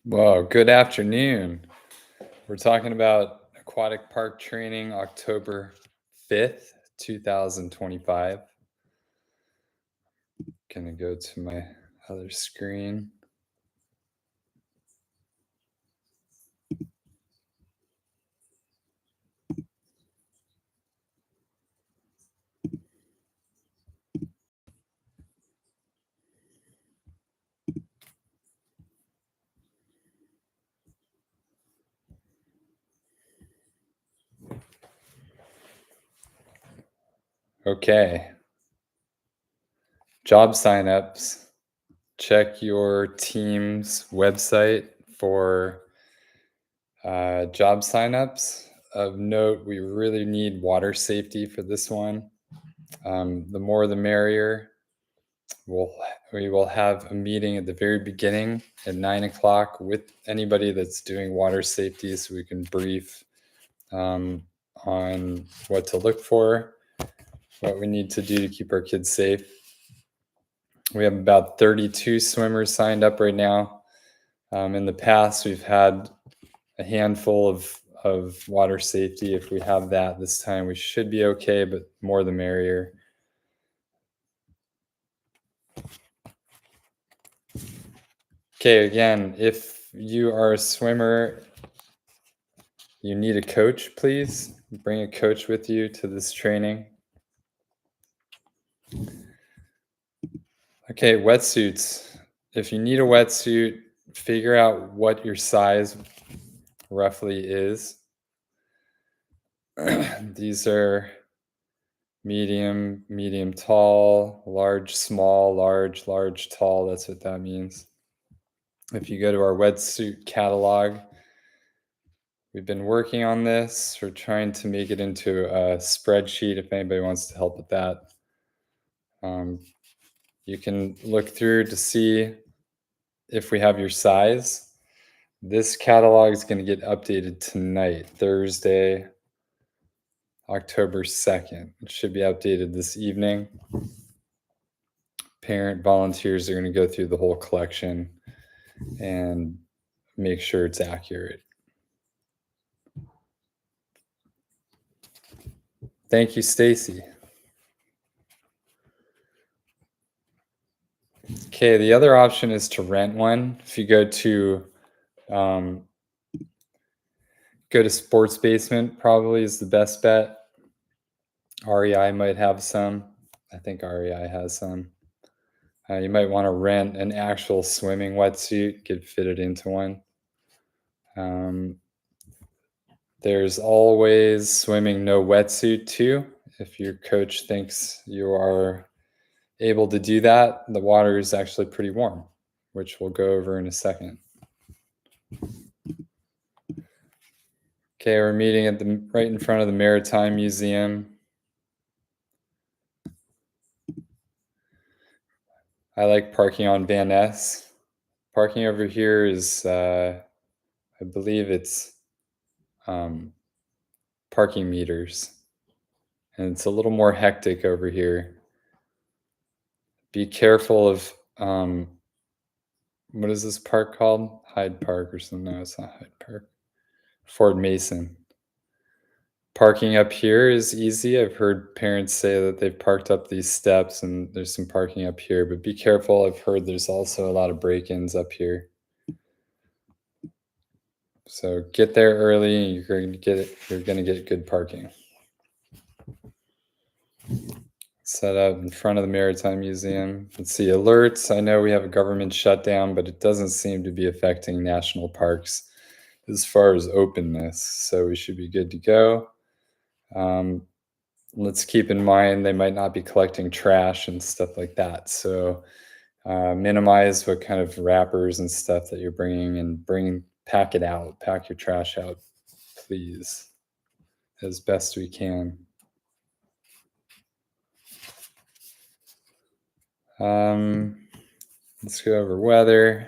Well, good afternoon. We're talking about aquatic park training October 5th, 2025. Gonna go to my other screen. Okay. Job signups. Check your team's website for job signups. Of note, we really need water safety for this one. The more the merrier. We'll, we will have a meeting at the very beginning at 9 o'clock with anybody that's doing water safety so we can brief on what to look for, what we need to do to keep our kids safe. We have about 32 swimmers signed up right now. In the past, we've had a handful of water safety. If we have that this time, we should be okay, but more the merrier. Okay, again, if you are a swimmer, you need a coach, please. Bring a coach with you to this training. Okay, wetsuits. If you need a wetsuit, figure out what your size roughly is. These are medium, tall, large, small, large, tall. That's what that means. If you go to our wetsuit catalog, we've been working on this. We're trying to make it into a spreadsheet if anybody wants to help with that. You can look through to see if we have your size. This catalog is going to get updated tonight, Thursday, October 2nd. It should be updated this evening. Parent volunteers are going to go through the whole collection and make sure it's accurate. Thank you, Stacy. Okay, the other option is to rent one. If you go to Sports Basement, probably is the best bet. REI might have some. I think REI has some. You might want to rent an actual swimming wetsuit, get fitted into one. There's always swimming no wetsuit too. If your coach thinks you are able to do that, the water is actually pretty warm, which we'll go over in a second. Okay, we're meeting at right in front of the Maritime Museum. I like parking on Van Ness. Parking over here is, I believe it's parking meters. And it's a little more hectic over here. Be careful of, what is this park called? Hyde Park or something. No, it's not Hyde Park. Fort Mason. Parking up here is easy. I've heard parents say that they've parked up these steps and there's some parking up here, but be careful. I've heard there's also a lot of break-ins up here. So get there early and you're going to get good parking. Set up in front of the Maritime Museum. Let's see, alerts. I know we have a government shutdown, but it doesn't seem to be affecting national parks as far as openness. So we should be good to go. Let's keep in mind they might not be collecting trash and stuff like that. So minimize what kind of wrappers and stuff that you're bringing and pack it out. Pack your trash out, please, as best we can. Let's go over weather.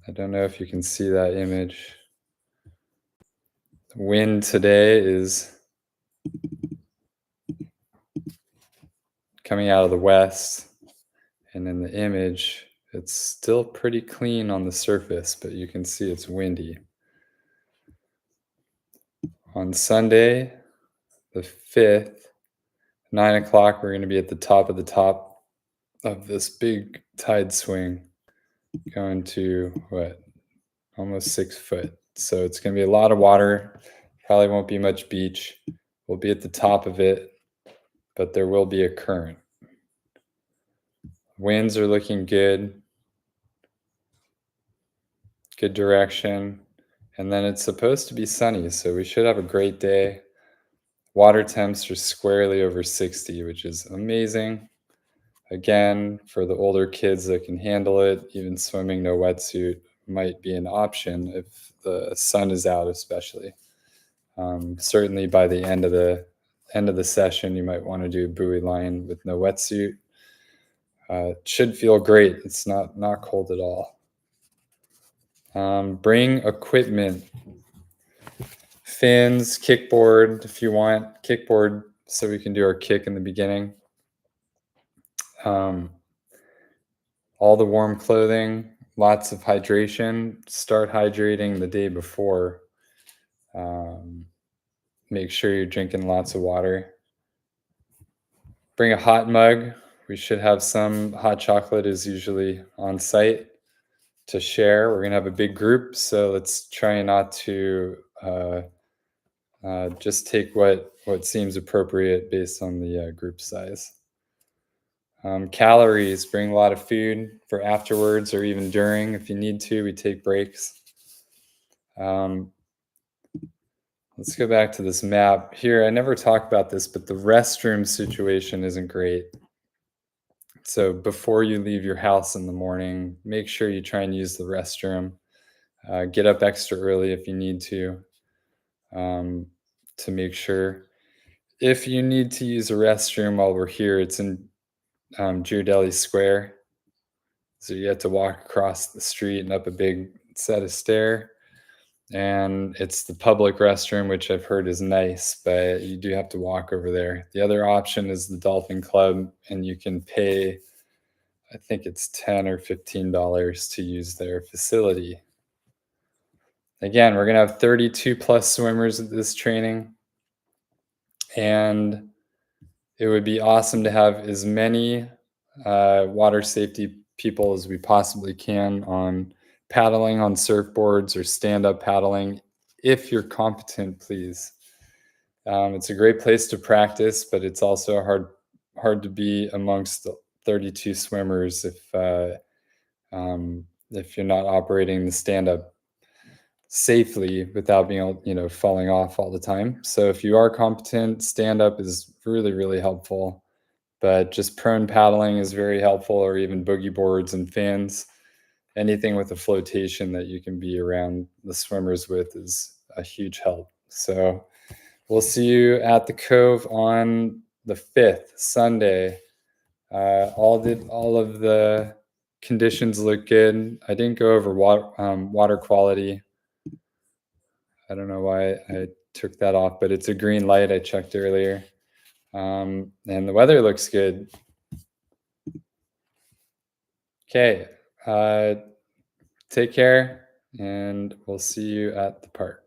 I don't know if you can see that image. The wind today is coming out of the west, and in the image It's still pretty clean on the surface, but you can see it's windy. On Sunday, the 5th, 9 o'clock, we're going to be at the top of this big tide swing, going to what, almost 6 foot. So it's going to be a lot of water. Probably won't be much beach. We'll be at the top of it, but there will be a current. Winds are looking good. Good direction. And then it's supposed to be sunny, so we should have a great day. Water temps are squarely over 60, which is amazing. Again, for the older kids that can handle it, even swimming no wetsuit might be an option if the sun is out, especially. Certainly by the end of the session, you might want to do a buoy line with no wetsuit. It should feel great. It's not cold at all. Bring equipment, fins, kickboard if you want, kickboard so we can do our kick in the beginning. All the warm clothing, lots of hydration. Start hydrating the day before. Make sure you're drinking lots of water. Bring a hot mug. We should have some. Hot chocolate is usually on site to share. We're gonna have a big group, so let's try not to just take what seems appropriate based on the group size. Calories, bring a lot of food for afterwards or even during if you need to. We take breaks. Let's go back to this map here. I never talked about this, but the restroom situation isn't great. So before you leave your house in the morning, make sure you try and use the restroom. Get up extra early if you need to make sure. If you need to use a restroom while we're here, it's in Ghirardelli Square. So you have to walk across the street and up a big set of stairs. And it's the public restroom, which I've heard is nice, but you do have to walk over there. The other option is the Dolphin Club, and you can pay, I think it's $10 or $15 to use their facility. Again, we're going to have 32 plus swimmers at this training, and it would be awesome to have as many water safety people as we possibly can on paddling on surfboards or stand-up paddling. If you're competent, please. It's a great place to practice, but it's also hard to be amongst the 32 swimmers if you're not operating the stand-up safely without being falling off all the time. So if you are competent, stand-up is really, really helpful. But just prone paddling is very helpful, or even boogie boards and fins. Anything with a flotation that you can be around the swimmers with is a huge help. So we'll see you at the Cove on the 5th, Sunday. All of the conditions look good. I didn't go over water quality. I don't know why I took that off, but it's a green light. I checked earlier. And the weather looks good. Okay. Take care, and we'll see you at the park.